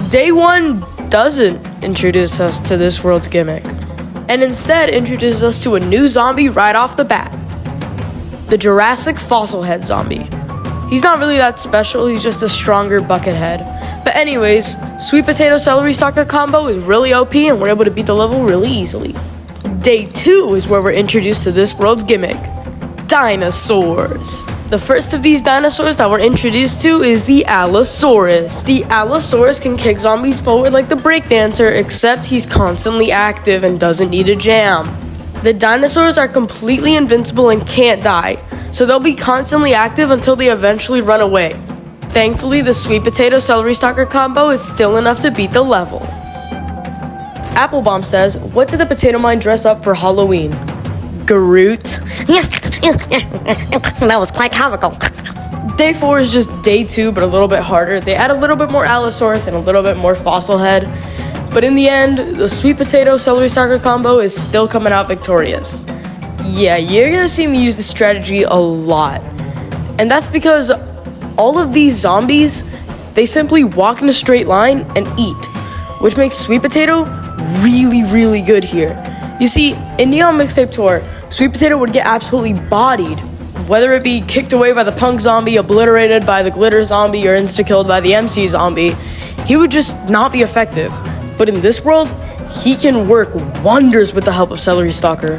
Day 1 doesn't introduce us to this world's gimmick, and instead introduces us to a new zombie right off the bat. The Jurassic fossil head zombie. He's not really that special, he's just a stronger bucket head. But anyways, sweet potato celery stalker combo is really OP and we're able to beat the level really easily. Day 2 is where we're introduced to this world's gimmick, dinosaurs. The first of these dinosaurs that we're introduced to is the Allosaurus. The Allosaurus can kick zombies forward like the breakdancer, except he's constantly active and doesn't need a jam. The dinosaurs are completely invincible and can't die, so they'll be constantly active until they eventually run away. Thankfully, the sweet potato celery stalker combo is still enough to beat the level. Applebomb says, what did the potato mine dress up for Halloween? Groot. That was quite comical. Day 4 is just day 2, but a little bit harder. They add a little bit more Allosaurus and a little bit more fossil head. But in the end, the sweet potato celery stalker combo is still coming out victorious. Yeah, you're gonna see me use this strategy a lot. And that's because all of these zombies, they simply walk in a straight line and eat, which makes sweet potato really, really good here. You see, in Neon Mixtape Tour, sweet potato would get absolutely bodied, whether it be kicked away by the punk zombie, obliterated by the glitter zombie, or insta-killed by the MC zombie. He would just not be effective. But in this world, he can work wonders with the help of Celery Stalker.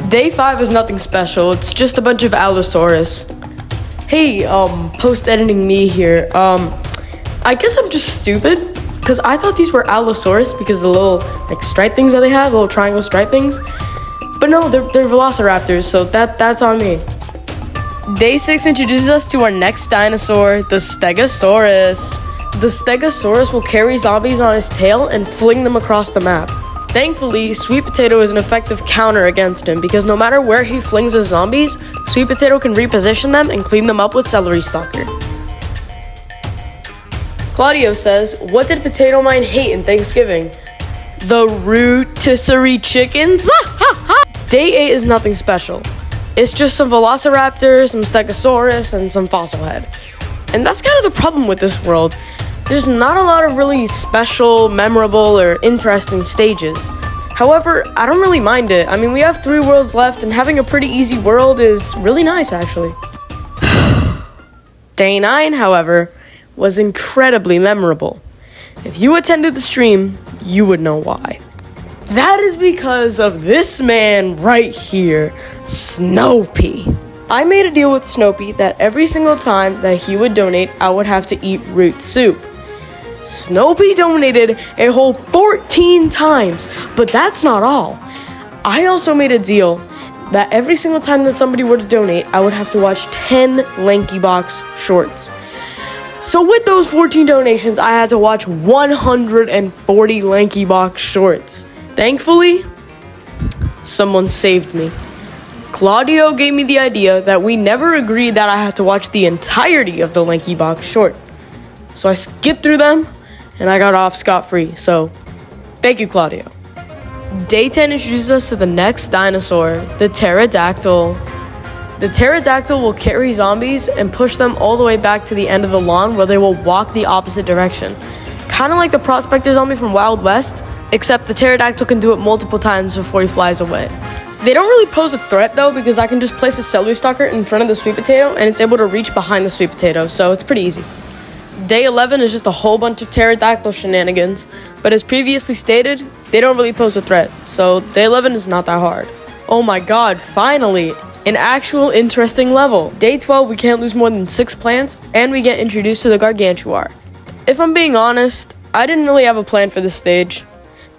Day 5 is nothing special, it's just a bunch of Allosaurus. Hey, post-editing me here, I guess I'm just stupid, because I thought these were Allosaurus because of the little, stripe things that they have, little triangle stripe things. But no, they're Velociraptors, so that's on me. Day 6 introduces us to our next dinosaur, the Stegosaurus. The Stegosaurus will carry zombies on his tail and fling them across the map. Thankfully, Sweet Potato is an effective counter against him because no matter where he flings his zombies, Sweet Potato can reposition them and clean them up with Celery Stalker. Claudio says, what did Potato Mine hate in Thanksgiving? The rotisserie chickens? Day 8 is nothing special. It's just some Velociraptor, some Stegosaurus, and some Fossil Head. And that's kind of the problem with this world. There's not a lot of really special, memorable, or interesting stages. However, I don't really mind it. I mean, we have 3 worlds left, and having a pretty easy world is really nice, actually. Day 9, however, was incredibly memorable. If you attended the stream, you would know why. That is because of this man right here, Snopey. I made a deal with Snopey that every single time that he would donate, I would have to eat root soup. Snopey donated a whole 14 times, but that's not all. I also made a deal that every single time that somebody were to donate, I would have to watch 10 Lanky Box shorts. So with those 14 donations, I had to watch 140 Lanky Box shorts. Thankfully, someone saved me. Claudio gave me the idea that we never agreed that I had to watch the entirety of the Lanky Box short. So I skipped through them, and I got off scot-free, so thank you, Claudio. Day 10 introduces us to the next dinosaur, the pterodactyl. The pterodactyl will carry zombies and push them all the way back to the end of the lawn where they will walk the opposite direction. Kind of like the prospector zombie from Wild West, except the pterodactyl can do it multiple times before he flies away. They don't really pose a threat though, because I can just place a celery stalker in front of the sweet potato and it's able to reach behind the sweet potato, so it's pretty easy. Day 11 is just a whole bunch of pterodactyl shenanigans, but as previously stated, they don't really pose a threat, so day 11 is not that hard. Oh my god, finally! An actual interesting level. Day 12, we can't lose more than 6 plants, and we get introduced to the Gargantuar. If I'm being honest, I didn't really have a plan for this stage.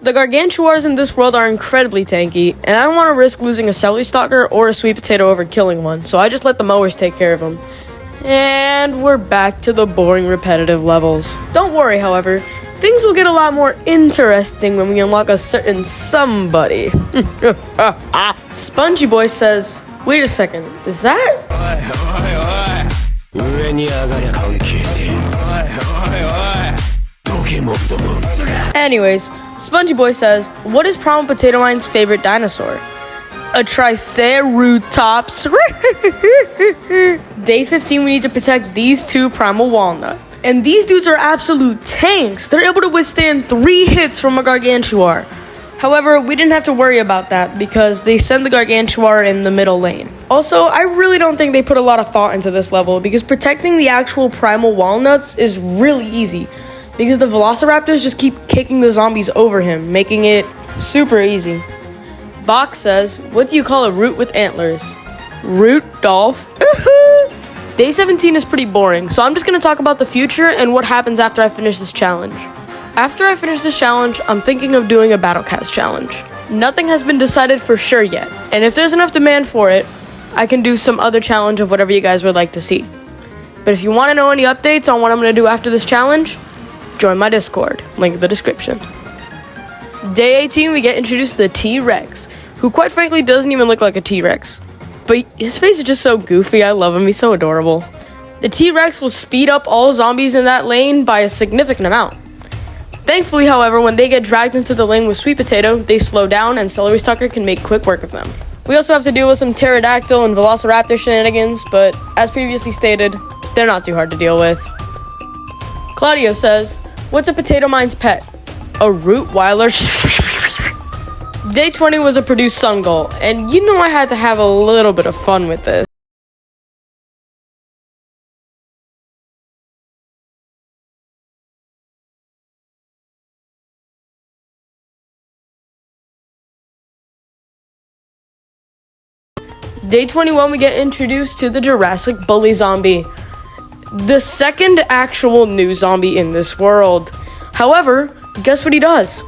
The Gargantuars in this world are incredibly tanky, and I don't want to risk losing a celery stalker or a sweet potato over killing one, so I just let the mowers take care of them. And we're back to the boring repetitive levels. Don't worry, however, things will get a lot more interesting when we unlock a certain somebody. Spongy Boy says, wait a second, is that? Anyways, Spongy Boy says, what is Primal Potato Mine's favorite dinosaur? A Triceratops. Day 15, we need to protect these two Primal Walnut. And these dudes are absolute tanks. They're able to withstand 3 hits from a Gargantuar. However, we didn't have to worry about that because they send the Gargantuar in the middle lane. Also, I really don't think they put a lot of thought into this level because protecting the actual Primal Walnuts is really easy because the Velociraptors just keep kicking the zombies over him, making it super easy. Box says, what do you call a root with antlers? Root Dolph. Day 17 is pretty boring, so I'm just going to talk about the future and what happens after I finish this challenge. After I finish this challenge, I'm thinking of doing a Battlecast challenge. Nothing has been decided for sure yet, and if there's enough demand for it, I can do some other challenge of whatever you guys would like to see. But if you want to know any updates on what I'm going to do after this challenge, join my Discord, link in the description. Day 18, we get introduced to the T-Rex, who quite frankly doesn't even look like a T-Rex. But his face is just so goofy, I love him, he's so adorable. The T-Rex will speed up all zombies in that lane by a significant amount. Thankfully, however, when they get dragged into the lane with Sweet Potato, they slow down and Celery Stalker can make quick work of them. We also have to deal with some Pterodactyl and Velociraptor shenanigans, but as previously stated, they're not too hard to deal with. Claudio says, what's a Potato Mine's pet? A Rootweiler. Day 20 was a produced sun goal, and you know I had to have a little bit of fun with this. Day 21, we get introduced to the Jurassic Bully Zombie, the second actual new zombie in this world. However, guess what he does?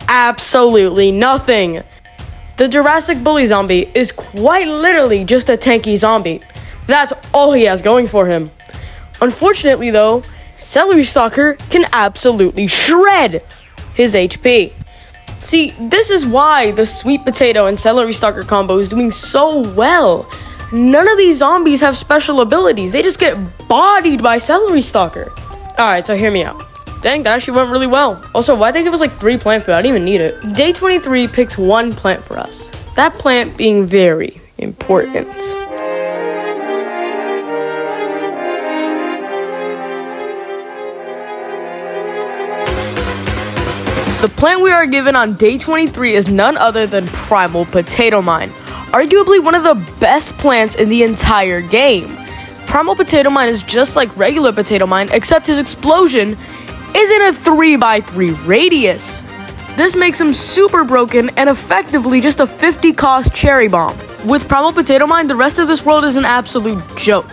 Absolutely nothing. The Jurassic Bully Zombie is quite literally just a tanky zombie. That's all he has going for him. Unfortunately though, Celery Stalker can absolutely shred his HP. See, this is why the Sweet Potato and Celery Stalker combo is doing so well. None of these zombies have special abilities. They just get bodied by Celery Stalker. Alright, so hear me out. Dang, that actually went really well. Also, why'd they give us like 3 plant food? I didn't even need it. Day 23 picks 1 plant for us. That plant being very important. The plant we are given on day 23 is none other than Primal Potato Mine, arguably one of the best plants in the entire game. Primal Potato Mine is just like regular Potato Mine, except his explosion is in a 3x3 radius. This makes him super broken and effectively just a 50 cost cherry bomb. With Primal Potato Mine, the rest of this world is an absolute joke.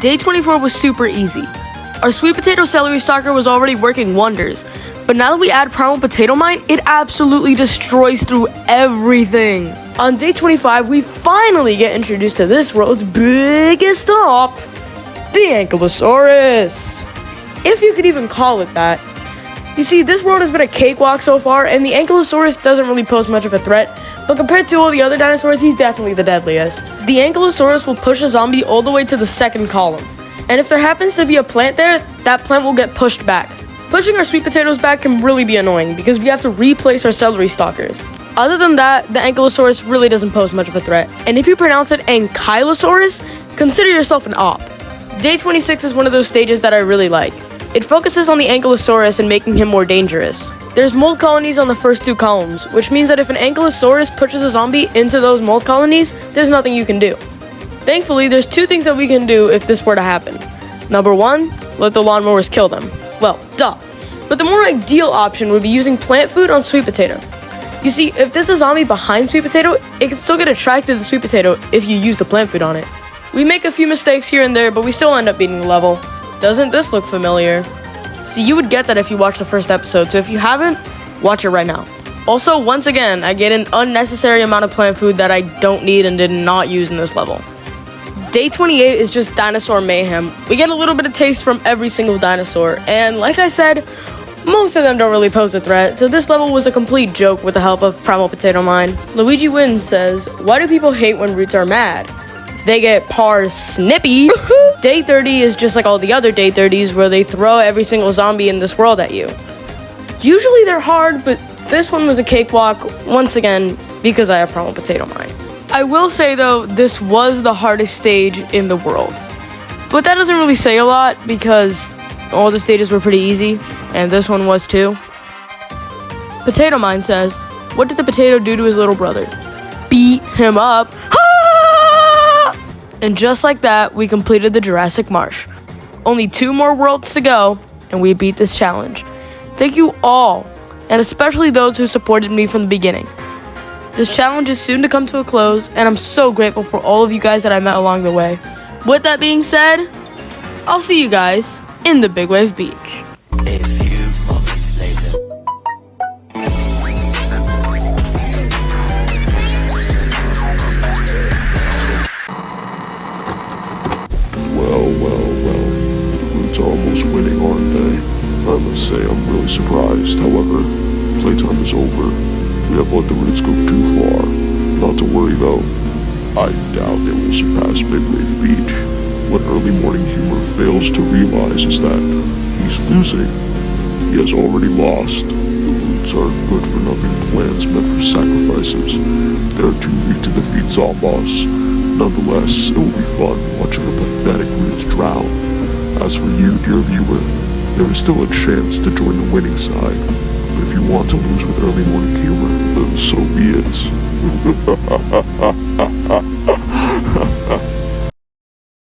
Day 24 was super easy. Our Sweet Potato Celery Stalker was already working wonders, but now that we add Primal Potato Mine, it absolutely destroys through everything. On day 25, we finally get introduced to this world's biggest op, the Ankylosaurus. If you could even call it that. You see, this world has been a cakewalk so far, and the Ankylosaurus doesn't really pose much of a threat, but compared to all the other dinosaurs, he's definitely the deadliest. The Ankylosaurus will push a zombie all the way to the second column, and if there happens to be a plant there, that plant will get pushed back. Pushing our sweet potatoes back can really be annoying because we have to replace our celery stalkers. Other than that, the Ankylosaurus really doesn't pose much of a threat, and if you pronounce it Ankylosaurus, consider yourself an op. Day 26 is one of those stages that I really like. It focuses on the Ankylosaurus and making him more dangerous. There's mold colonies on the first 2 columns, which means that if an Ankylosaurus pushes a zombie into those mold colonies, there's nothing you can do. Thankfully, there's 2 things that we can do if this were to happen. Number 1, let the lawnmowers kill them. Well, duh. But the more ideal option would be using plant food on Sweet Potato. You see, if there's a zombie behind Sweet Potato, it can still get attracted to the Sweet Potato if you use the plant food on it. We make a few mistakes here and there, but we still end up beating the level. Doesn't this look familiar? See, you would get that if you watched the first episode, so if you haven't, watch it right now. Also, once again, I get an unnecessary amount of plant food that I don't need and did not use in this level. Day 28 is just dinosaur mayhem. We get a little bit of taste from every single dinosaur, and like I said, most of them don't really pose a threat, so this level was a complete joke with the help of Primal Potato Mine. Luigi Wins says, why do people hate when roots are mad? They get par snippy. Day 30 is just like all the other day 30s where they throw every single zombie in this world at you. Usually they're hard, but this one was a cakewalk, once again, because I have Primal Potato Mine. I will say though, this was the hardest stage in the world. But that doesn't really say a lot, because all the stages were pretty easy, and this one was too. Potato Mine says, what did the potato do to his little brother? Beat him up. Ah! And just like that, we completed the Jurassic Marsh. Only 2 more worlds to go, and we beat this challenge. Thank you all, and especially those who supported me from the beginning. This challenge is soon to come to a close, and I'm so grateful for all of you guys that I met along the way. With that being said, I'll see you guys in the Big Wave Beach. A few moments later. Well. The Roots are almost winning, aren't they? I must say I'm really surprised. However, playtime is over. We have let the Roots go too far. Not to worry though. I doubt they will surpass Big Wave Beach. What early morning humor fails to realize is that he's losing. He has already lost. The Roots are good-for-nothing plants meant for sacrifices. They're too weak to defeat Zomboss. Nonetheless, it will be fun watching the pathetic Roots drown. As for you, dear viewer, there is still a chance to join the winning side. But if you want to lose with early morning humor, then so be it.